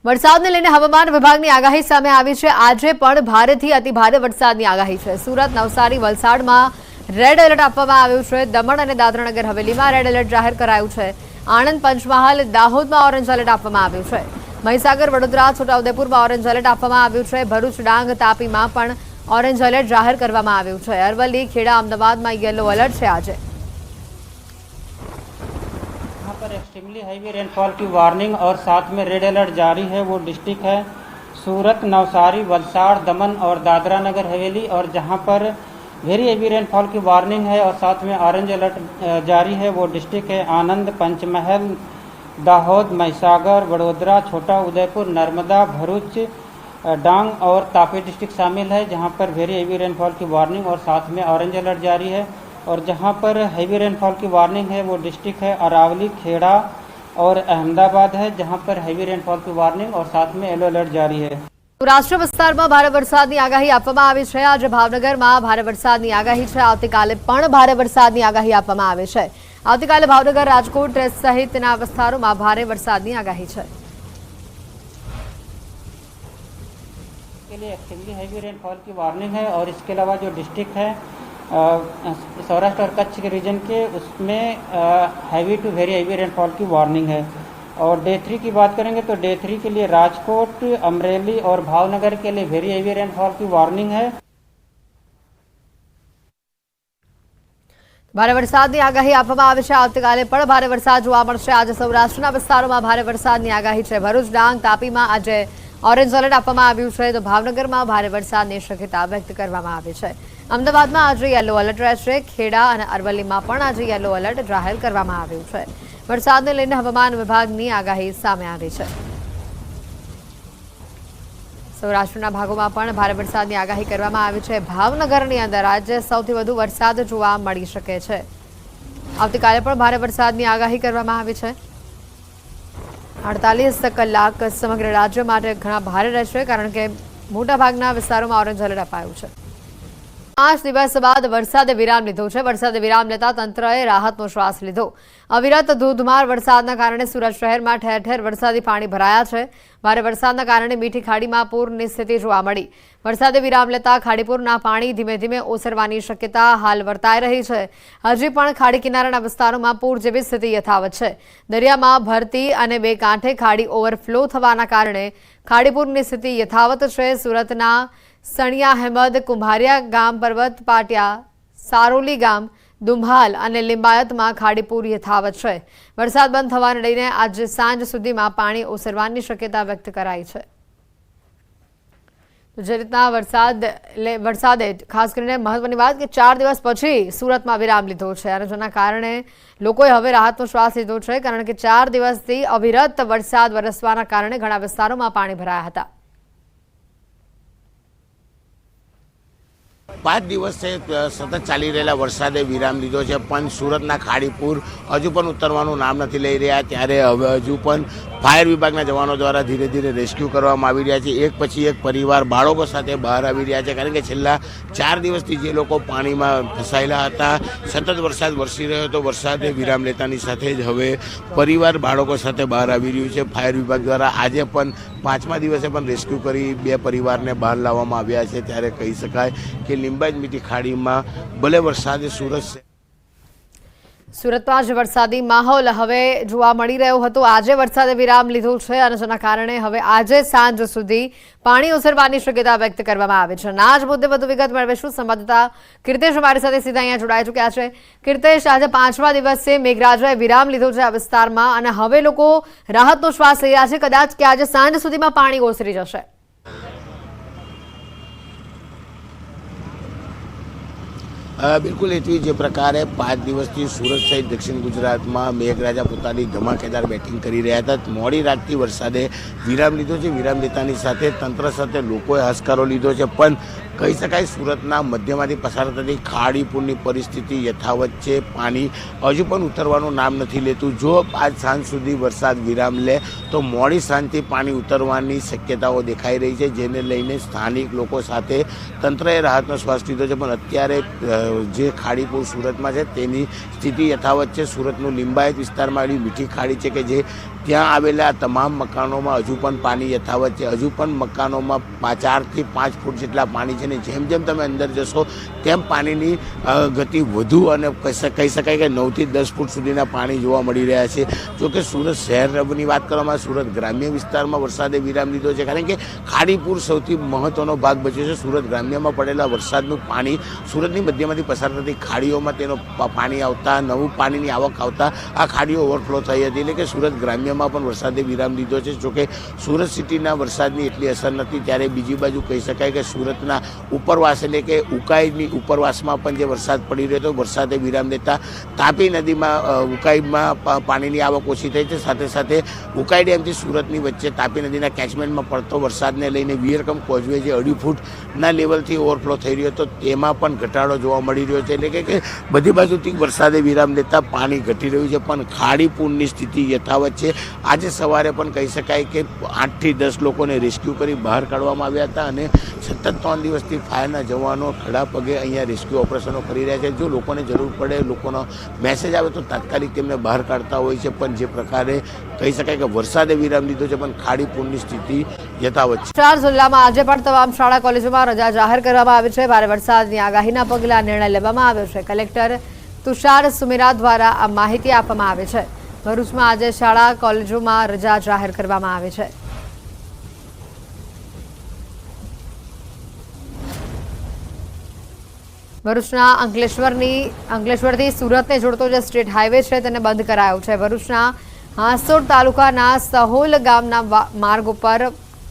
વરસાદને લઈને હવામાન વિભાગની આગાહી સામે આવી છે। આજે પણ ભારેથી અતિભારે વરસાદની આગાહી છે। સુરત, નવસારી, વલસાડમાં રેડ એલર્ટ આપવામાં આવ્યું છે। દમણ અને દાદરાનગર હવેલીમાં રેડ એલર્ટ જાહેર કરાયું છે। આણંદ, પંચમહાલ, દાહોદમાં ઓરેન્જ એલર્ટ આપવામાં આવ્યું છે। મહીસાગર, વડોદરા, છોટાઉદેપુરમાં ઓરેન્જ એલર્ટ આપવામાં આવ્યું છે। ભરૂચ, ડાંગ, તાપીમાં પણ ઓરેન્જ એલર્ટ જાહેર કરવામાં આવ્યું છે। અરવલ્લી, ખેડા, અમદાવાદમાં યેલો એલર્ટ છે। આજે पर एक्सट्रीमली हैवी रेनफॉल की वार्निंग और साथ में रेड अलर्ट जारी है। वो डिस्ट्रिक्ट है सूरत, नवसारी, वलसाड़, दमन और दादरा नगर हवेली, और जहां पर वेरी हैवी रेनफॉल की वार्निंग है और साथ में ऑरेंज अलर्ट जारी है वो डिस्ट्रिक्ट है आनंद, पंचमहल, दाहोद, महीसागर, वडोदरा, छोटा उदयपुर, नर्मदा, भरूच, डांग और तापी डिस्ट्रिक्ट शामिल है, जहां पर वेरी हैवी रेनफॉल की वार्निंग और साथ में ऑरेंज अलर्ट जारी है। और जहां पर हैवी रेनफॉल की वार्निंग है वो डिस्ट्रिक्ट है अरावली, खेड़ा और अहमदाबाद है, जहां पर हैवी रेनफॉल की वार्निंग और साथ में येलो अलर्ट जारी है। સૌરાષ્ટ્ર વિસ્તારમાં ભારે વરસાદની આગાહી આપવામાં આવી છે। આજે ભાવનગરમાં ભારે વરસાદની આગાહી છે। આવતીકાલે પણ ભારે વરસાદની આગાહી આપવામાં આવી છે। આવતીકાલે ભાવનગર, રાજકોટ સહિતના વિસ્તારોમાં ભારે વરસાદની આગાહી છે। के लिए एक्सट्रीमली हैवी रेनफॉल की वार्निंग है और इसके अलावा जो डिस्ट्रिक्ट है सौराष्ट्र और कच्छ के रीजन के, उसमें heavy to very heavy rainfall की वार्निंग है। और डे 3 की बात करेंगे तो डे 3 के लिए राजकोट, अमरेली और भावनगर के लिए वेरी हैवी रेनफॉल की वार्निंग है। ભારે વરસાદની આગાહી આપવામાં આવી છે। આવતીકાલે પણ ભારે વરસાદ જોવા મળશે। આજે સૌરાષ્ટ્રના વિસ્તારોમાં ભારે વરસાદની આગાહી છે। ભરૂચ, ડાંગ, તાપીમાં આજે ઓરેન્જ એલર્ટ આપવામાં આવ્યું છે, તો ભાવનગરમાં ભારે વરસાદની શક્યતા વ્યક્ત કરવામાં આવી છે। અમદાવાદમાં આજે યેલો એલર્ટ રહેશે। ખેડા અને અરવલ્લીમાં પણ આજે યેલો એલર્ટ જાહેર કરવામાં આવ્યું છે। વરસાદને લઈને હવામાન વિભાગની આગાહી સામે આવી છે। સૌરાષ્ટ્રના ભાગોમાં પણ ભારે વરસાદની આગાહી કરવામાં આવી છે। ભાવનગરની અંદર આજે સૌથી વધુ વરસાદ જોવા મળી શકે છે। આવતીકાલે પણ ભારે વરસાદની આગાહી કરવામાં આવી છે। 48 કલાક સમગ્ર રાજ્ય માટે ઘણા ભારે રહેશે, કારણ કે મોટાભાગના વિસ્તારોમાં ઓરેન્જ એલર્ટ અપાયું છે। 5 દિવસ બાદ વરસાદે વિરામ લીધો છે। વરસાદે વિરામ લેતા તંત્રએ રાહતનો શ્વાસ લીધો। અવિરત ધોધમાર વરસાદના કારણે સુરત શહેરમાં ઠેર ઠેર વરસાદી પાણી ભરાયા છે। ભારે વરસાદના કારણે મીઠી ખાડીમાં પૂરની સ્થિતિ જોવા મળી। વરસાદે વિરામ લેતા ખાડીપુરના પાણી ધીમે ધીમે ઓસરવાની શક્યતા હાલ વર્તાઈ રહી છે। હજી પણ ખાડી કિનારાના વિસ્તારોમાં પૂર જેવી સ્થિતિ યથાવત છે। દરિયામાં ભરતી અને બે કાંઠે ખાડી ઓવરફ્લો થવાના કારણે ખાડીપુરની સ્થિતિ યથાવત છે। સુરતના સણિયા અહેમદ, કુંભારિયા ગામ, પર્વત પાટિયા, સારોલી ગામ, દુંભાલ અને લિંબાયતમાં ખાડીપુર યથાવત છે। વરસાદ બંધ થવાને લઈને આજે સાંજ સુધીમાં પાણી ઓસરવાની શક્યતા વ્યક્ત કરાઈ છે। જે રીતના વરસાદે ખાસ કરીને મહત્વની વાત કે 4 દિવસ પછી સુરતમાં વિરામ લીધો છે, અને જેના કારણે લોકોએ હવે રાહતનો શ્વાસ લીધો છે, કારણ કે 4 દિવસથી અવિરત વરસાદ વરસવાના કારણે ઘણા વિસ્તારોમાં પાણી ભરાયા હતા। 5 દિવસથી સતત ચાલી રહેલા વરસાદે વિરામ લીધો છે, પણ સુરતના ખાડીપુર હજુ પણ ઉતરવાનું નામ નથી લઈ રહ્યા। ત્યારે હવે હજુ પણ ફાયર વિભાગના જવાનો દ્વારા ધીરે ધીરે રેસ્ક્યુ કરવામાં આવી રહ્યા છે। એક પછી એક પરિવાર બાળકો સાથે બહાર આવી રહ્યા છે, કારણ કે છેલ્લા 4 દિવસથી જે લોકો પાણીમાં ફસાયેલા હતા, સતત વરસાદ વરસી રહ્યો હતો, વરસાદે વિરામ લેતાની સાથે જ હવે પરિવાર બાળકો સાથે બહાર આવી રહ્યું છે। ફાયર વિભાગ દ્વારા આજે પણ 5મા દિવસે પણ રેસ્ક્યુ કરી 2 પરિવારને બહાર લાવવામાં આવ્યા છે। ત્યારે કહી શકાય કે લિંબાયત મીઠી ખાડીમાં ભલે વરસાદે સુરતમાં જ વરસાદી માહોલ હવે જોવા મળી રહ્યો હતો। આજે વરસાદે વિરામ લીધો છે, અને જેના કારણે હવે આજે સાંજ સુધી પાણી ઓસરવાની શક્યતા વ્યક્ત કરવામાં આવે છે। આ જ મુદ્દે વધુ વિગત મેળવીશું। સંવાદદાતા કીર્તેશ અમારી સાથે સીધા અહીંયા જોડાઈ ચૂક્યા છે। કીર્તેશ, આજે 5મા દિવસે મેઘરાજાએ વિરામ લીધો છે આ વિસ્તારમાં, અને હવે લોકો રાહતનો શ્વાસ લઈ રહ્યા છે, કદાચ કે આજે સાંજ સુધીમાં પાણી ઓસરી જશે। બિલકુલ એથી જે પ્રકારે 5 દિવસથી સુરત સહિત દક્ષિણ ગુજરાતમાં મેઘરાજા પોતાની ધમાકેદાર બેટિંગ કરી રહ્યા હતા। મોડી રાતથી વરસાદે વિરામ લીધો છે। વિરામ લેતાની સાથે તંત્ર સાથે લોકોએ હાશકારો લીધો છે, પણ કહી શકાય સુરતના મધ્યમાંથી પસાર થતી ખાડીપુરની પરિસ્થિતિ યથાવત છે। પાણી હજુ પણ ઉતરવાનું નામ નથી લેતું। જો આજ સાંજ સુધી વરસાદ વિરામ લે તો મોડી સાંજથી પાણી ઉતરવાની શક્યતાઓ દેખાઈ રહી છે, જેને લઈને સ્થાનિક લોકો સાથે તંત્રએ રાહતનો શ્વાસ લીધો છે। પણ અત્યારે જે ખાડીપુર સુરતમાં છે તેની સ્થિતિ યથાવત છે। સુરતનું લિંબાયત વિસ્તારમાં એવી મીઠી ખાડી છે કે જે ત્યાં આવેલા તમામ મકાનોમાં હજુ પણ પાણી યથાવત છે. હજુ પણ મકાનોમાં 4 થી 5 ફૂટ જેટલા પાણી છે ને જેમ જેમ તમે અંદર જશો તેમ પાણીની ગતિ વધુ અને કહી શકાય કે 9 થી 10 ફૂટ સુધીના પાણી જોવા મળી રહ્યા છે. જોકે સુરત શહેરની વાત કરવામાં સુરત ગ્રામ્ય વિસ્તારમાં વરસાદે વિરામ લીધો છે, કારણ કે ખાડીપુર સૌથી મહત્વનો ભાગ ભજવે છે. સુરત ગ્રામ્યમાં પડેલા વરસાદનું પાણી સુરતની મધ્યમાંથી પસાર થતી ખાડીઓમાં તેનો પાણી આવતા, નવું પાણીની આવક આવતા આ ખાડીઓ ઓવરફ્લો થઈ હતી. એટલે કે સુરત ગ્રામ્યમાં પણ વરસાદે વિરામ લીધો છે. જોકે સુરત સિટીના વરસાદની એટલી અસર નથી, ત્યારે બીજી બાજુ કહી શકાય કે સુરતના ઉપરવાસ એટલે કે ઉકાઈની ઉપરવાસમાં પણ જે વરસાદ પડી રહ્યો હતો વરસાદે વિરામ લેતા તાપી નદીમાં ઉકાઈમાં પાણીની આવક ઓછી થઈ છે. સાથે સાથે ઉકાઈ ડેમથી સુરતની વચ્ચે તાપી નદીના કેચમેન્ટમાં પડતો વરસાદને લઈને વિયરકમ કોઝવે જે 2.5 ફૂટના લેવલથી ઓવરફ્લો થઈ રહ્યો હતો તેમાં પણ ઘટાડો જોવા મળી રહ્યો છે. એટલે કે બધી બાજુથી વરસાદે વિરામ લેતા પાણી ઘટી રહ્યું છે, પણ ખાડીપુરની સ્થિતિ યથાવત છે. આજે સવારે પણ કહી શકાય કે 8 થી 10 લોકોને રેસ્ક્યુ કરી બહાર કાઢવામાં આવ્યા હતા અને સતત 3 દિવસથી ફાયરના જવાનો ખડા પગે અહીંયા રેસ્ક્યુ ઓપરેશનો કરી રહ્યા છે. જો લોકોને જરૂર પડે, લોકોનો મેસેજ આવે તો તાત્કાલિક તેમને બહાર કાઢતા હોય છે. પણ જે પ્રકારે કહી શકાય કે વરસાદે વિરામ લીધો છે પણ ખાડીપુરની સ્થિતિ યથાવત છે. 4 જિલ્લામાં આજે પણ તમામ શાળા કોલેજોમાં રજા જાહેર કરવામાં આવી છે. ભારે વરસાદની આગાહીના પગલે આ નિર્ણય લેવામાં આવ્યો છે. કલેક્ટર તુષાર સુમેરા દ્વારા આ માહિતી આપવામાં આવી છે. ભરૂચમાં આજે શાળા કોલેજોમાં રજા જાહેર કરવામાં આવી છે. ભરૂચના અંકલેશ્વરથી સુરતને જોડતો જે સ્ટેટ હાઈવે છે તેને બંધ કરાયો છે. ભરૂચના હાંસોડ તાલુકાના સહોલ ગામના માર્ગ ઉપર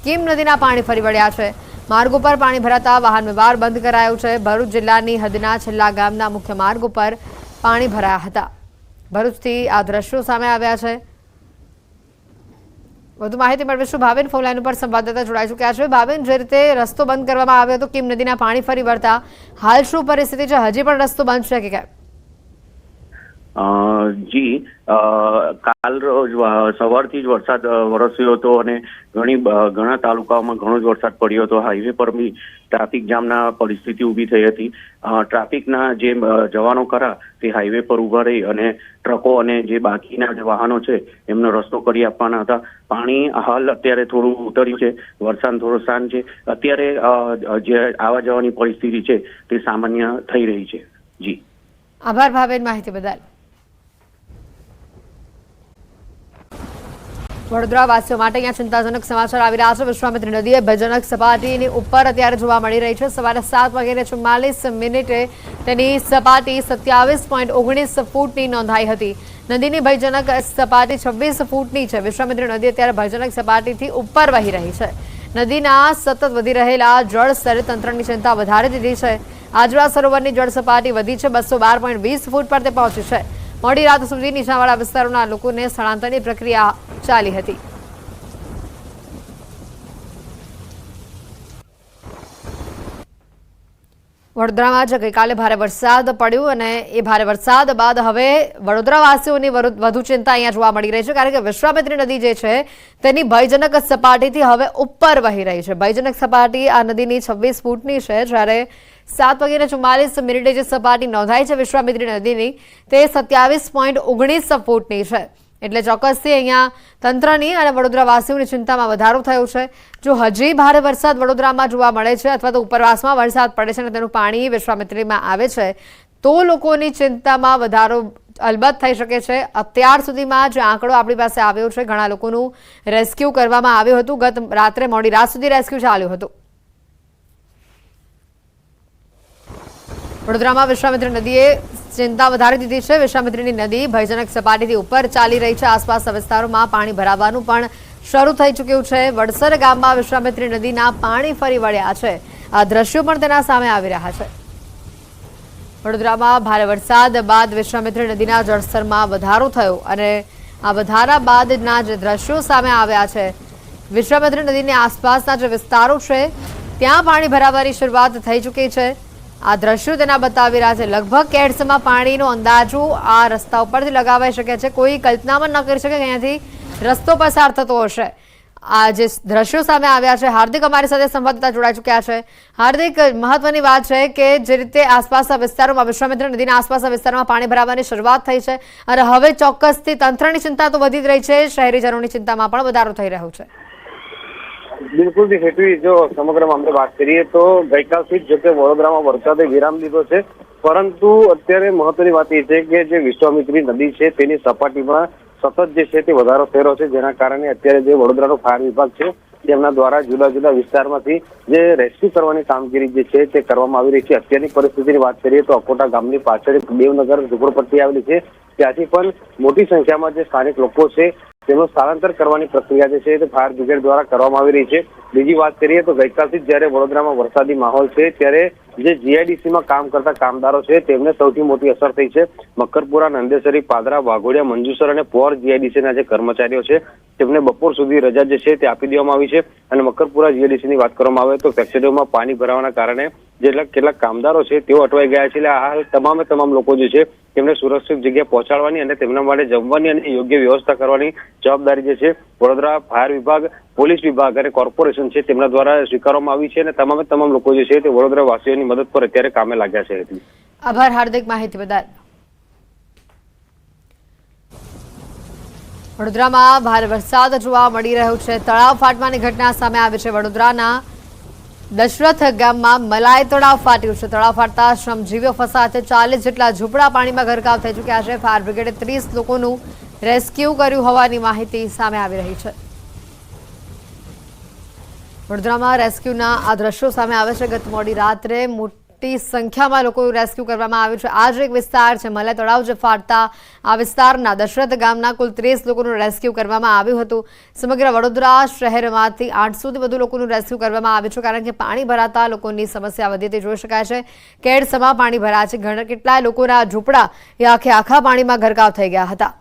કીમ નદીના પાણી ફરી વળ્યા છે. માર્ગ ઉપર પાણી ભરાતા વાહન વ્યવહાર બંધ કરાયો છે. ભરૂચ જિલ્લાની હદના છેલ્લા ગામના મુખ્ય માર્ગ ઉપર પાણી ભરાયા હતા. ભરૂચથી આ દ્રશ્યો સામે આવ્યા છે. વધુ માહિતી મેળવીશું. ભાવિન ફોન લાઈન ઉપર સંવાદદાતા જોડાઈ ચૂક્યા છે. ભાવિન, જે રીતે રસ્તો બંધ કરવામાં આવ્યો હતો કીમ નદીના પાણી ફરી વળતા હાલ શું પરિસ્થિતિ છે? હજી પણ રસ્તો બંધ છે કે કેમ? જી, કાલ રોજ સવારથી જ વરસાદ વરસ્યો હતો અને ઘણા તાલુકાઓમાં ઘણો જ વરસાદ પડ્યો હતો. હાઈવે પર બી ટ્રાફિક જામના પરિસ્થિતિ ઊભી થઈ હતી. ટ્રાફિકના જે જવાનો ખરા તે હાઈવે પર ઊભા રહી અને ટ્રકો અને જે બાકીના જે વાહનો છે એમનો રસ્તો કરી આપવાના હતા. પાણી હાલ અત્યારે થોડું ઉતર્યું છે, વરસાદ થોડો શાંત છે. અત્યારે જે આવવા જવાની પરિસ્થિતિ છે તે સામાન્ય થઈ રહી છે. જી, આભાર ભાવેન માહિતી બદલ. વડોદરા વાસીઓ માટે અહીંયા ચિંતાજનક સમાચાર આવી રહ્યા છે. વિશ્વામિત્રી નદીએ ભયજનક સપાટીની ઉપર અત્યારે જોવા મળી રહી છે. સવારે 7:44 તેની સપાટી 27.19 ફૂટની નોંધાઈ હતી. નદીની ભયજનક સપાટી 26 ફૂટની છે. વિશ્વામિત્રી નદી અત્યારે ભયજનક સપાટીથી ઉપર વહી રહી છે. નદીના સતત વધી રહેલા જળ સ્તરે તંત્રની ચિંતા વધારી દીધી છે. આજવા સરોવરની જળ સપાટી વધી છે. 212.20 ફૂટ પર તે પહોંચી છે. મોડી રાત સુધી નીચાણવાળા વિસ્તારોના લોકોને સ્થળાંતરની પ્રક્રિયા ચાલી હતી. વડોદરામાં જ ગઈકાલે ભારે વરસાદ પડ્યો અને એ ભારે વરસાદ બાદ હવે વડોદરાવાસીઓની વધુ ચિંતા અહીંયા જોવા મળી રહી છે, કારણ કે વિશ્વામિત્રી નદી જે છે તેની ભયજનક સપાટીથી હવે ઉપર વહી રહી છે. ભયજનક સપાટી આ નદીની 26 ફૂટની છે, જ્યારે 7:44 જે સપાટી નોંધાઈ છે વિશ્વામિત્રી નદીની તે 27.19 ફૂટની છે. એટલે ચોક્કસથી અહીંયા તંત્રની અને વડોદરાવાસીઓની ચિંતામાં વધારો થયો છે. જો હજી ભારે વરસાદ વડોદરામાં જોવા મળે છે અથવા તો ઉપરવાસમાં વરસાદ પડે છે અને તેનું પાણી વિશ્વામિત્રીમાં આવે છે તો લોકોની ચિંતામાં વધારો અલબત્ત થઈ શકે છે. અત્યાર સુધીમાં જે આંકડો આપણી પાસે આવ્યો છે, ઘણા લોકોનું રેસ્ક્યુ કરવામાં આવ્યું હતું. ગત રાત્રે મોડી રાત સુધી રેસ્ક્યુ ચાલ્યું હતું. વડોદરામાં વિશ્વામિત્રી નદીએ ચિંતા વધારી દીધી છે. વિશ્વામિત્રીની નદી ભયજનક સપાટીથી ઉપર ચાલી રહી છે. આસપાસના વિસ્તારોમાં પાણી ભરાવાનું પણ શરૂ થઈ ચૂક્યું છે. વડસર ગામમાં વિશ્વામિત્રી નદીના પાણી ફરી વળ્યા છે. આ દ્રશ્યો પણ તેના સામે આવી રહ્યા છે. વડોદરામાં ભારે વરસાદ બાદ વિશ્વામિત્રી નદીના જળસ્તરમાં વધારો થયો અને આ વધારા બાદના જે દ્રશ્યો સામે આવ્યા છે, વિશ્વામિત્રી નદીની આસપાસના જે વિસ્તારો છે ત્યાં પાણી ભરાવાની શરૂઆત થઈ ચૂકી છે. આ દ્રશ્યો તેના બતાવી રહ્યા છે. લગભગ કેડ્સમાં પાણીનો અંદાજો આ રસ્તા ઉપરથી લગાવાઈ શકે છે. કોઈ કલ્પના પણ ન કરી શકે કે અહીંયાથી રસ્તો પસાર થતો હશે. આ જે દ્રશ્યો સામે આવ્યા છે, હાર્દિક અમારી સાથે સંવાદદાતા જોડાઈ ચૂક્યા છે. હાર્દિક, મહત્વની વાત છે કે જે રીતે આસપાસના વિસ્તારોમાં વિશ્વામિત્ર નદીના આસપાસના વિસ્તારોમાં પાણી ભરાવાની શરૂઆત થઈ છે અને હવે ચોક્કસથી તંત્રની ચિંતા તો વધી જ રહી છે, શહેરીજનોની ચિંતામાં પણ વધારો થઈ રહ્યો છે. બિલકુલ હેતવી, જો સમગ્ર મામલે વાત કરીએ તો ગઈકાલથી જ જોકે વડોદરામાં વરસાદે વિરામ લીધો છે, પરંતુ અત્યારે મહત્વની વાત એ છે કે જે વિશ્વામિત્રી નદી છે તેની સપાટીમાં સતત જે છે તે વધારો થઈ રહ્યો છે, જેના કારણે અત્યારે જે વડોદરાનો ફાયર વિભાગ છે તેમના દ્વારા જુદા જુદા વિસ્તારમાંથી જે રેસ્ક્યુ કરવાની કામગીરી જે છે તે કરવામાં આવી રહી છે. અત્યારની પરિસ્થિતિની વાત કરીએ તો અકોટા ગામની પાછળ એક દેવનગર ઝુંપડપટ્ટી આવેલી છે, ત્યાંથી પણ મોટી સંખ્યામાં જે સ્થાનિક લોકો છે તેમનું સ્થળાંતર કરવાની પ્રક્રિયા જે છે તે ફાયર બ્રિગેડ દ્વારા કરવામાં આવી રહી છે. બીજી વાત કરીએ તો ગઈકાલથી જ્યારે વડોદરામાં વરસાદી માહોલ છે ત્યારે જે જીઆઈડીસીમાં કામ કરતા કામદારો છે તેમને સૌથી મોટી અસર થઈ છે. મકરપુરા, નંદેસરી, પાદરા, વાઘોડિયા, મંજુસર અને પોર જીઆઈડીસીના જે કર્મચારીઓ છે તેમને બપોર સુધી રજા જે છે તે આપી દેવામાં આવી છે. અને મકરપુરા જીઆઈડીસીની વાત કરવામાં આવે તો ફેક્ટરીઓમાં પાણી ભરાવાના કારણે કેટલાક કામદારો છે તેઓ અટવાઈ ગયા છે. એટલે હાલ તમામ લોકો જે છે તેમને સુરક્ષિત જગ્યાએ પહોંચાડવાની અને તેમના માટે જમવાની અને યોગ્ય વ્યવસ્થા કરવાની જવાબદારી જે છે વડોદરા ફાયર વિભાગ, પોલીસ વિભાગ અને કોર્પોરેશન છે તેમના દ્વારા સ્વીકારવામાં આવી છે. અને તમામ લોકો જે છે તે વડોદરા વાસીઓની મદદ પર અત્યારે કામે લાગ્યા છે. આભાર હાર્દિક, માહિતી બદલ. વડોદરામાં ભારે વરસાદ જોવા મળી રહ્યો છે. તળાવ ફાટવાની ઘટના સામે આવી છે. વડોદરાના દશરથ ગામમાં મલાઈ તળાવ ફાટ્યું છે. તળાવ ફાટતા શ્રમજીવીઓ ફસાયા છે. 40 જેટલા ઝૂંપડા પાણીમાં ગરકાવ થઈ ચૂક્યા છે. ફાયર બ્રિગેડે 30 લોકોનું રેસ્ક્યુ કર્યું હોવાની માહિતી સામે આવી રહી છે. વડોદરામાં રેસ્ક્યુના આ દ્રશ્યો સામે આવે છે. ગત મોડી રાત્રે મોટી સંખ્યામાં લોકોનું રેસ્ક્યુ કરવામાં આવ્યું છે. આ જ એક વિસ્તાર છે મલાઈ તળાવ જે ફાટતા આ વિસ્તારના દશરથ ગામના કુલ 30 લોકોનું રેસ્ક્યુ કરવામાં આવ્યું હતું. સમગ્ર વડોદરા શહેરમાંથી 800 થી વધુ લોકોનું રેસ્ક્યુ કરવામાં આવ્યું છે, કારણ કે પાણી ભરાતા લોકોની સમસ્યા વધી તે જોઈ શકાય છે. કેડસમાં પાણી ભરાયા છે. કેટલાય લોકોના ઝૂંપડા એ આખા પાણીમાં ગરકાવ થઈ ગયા હતા.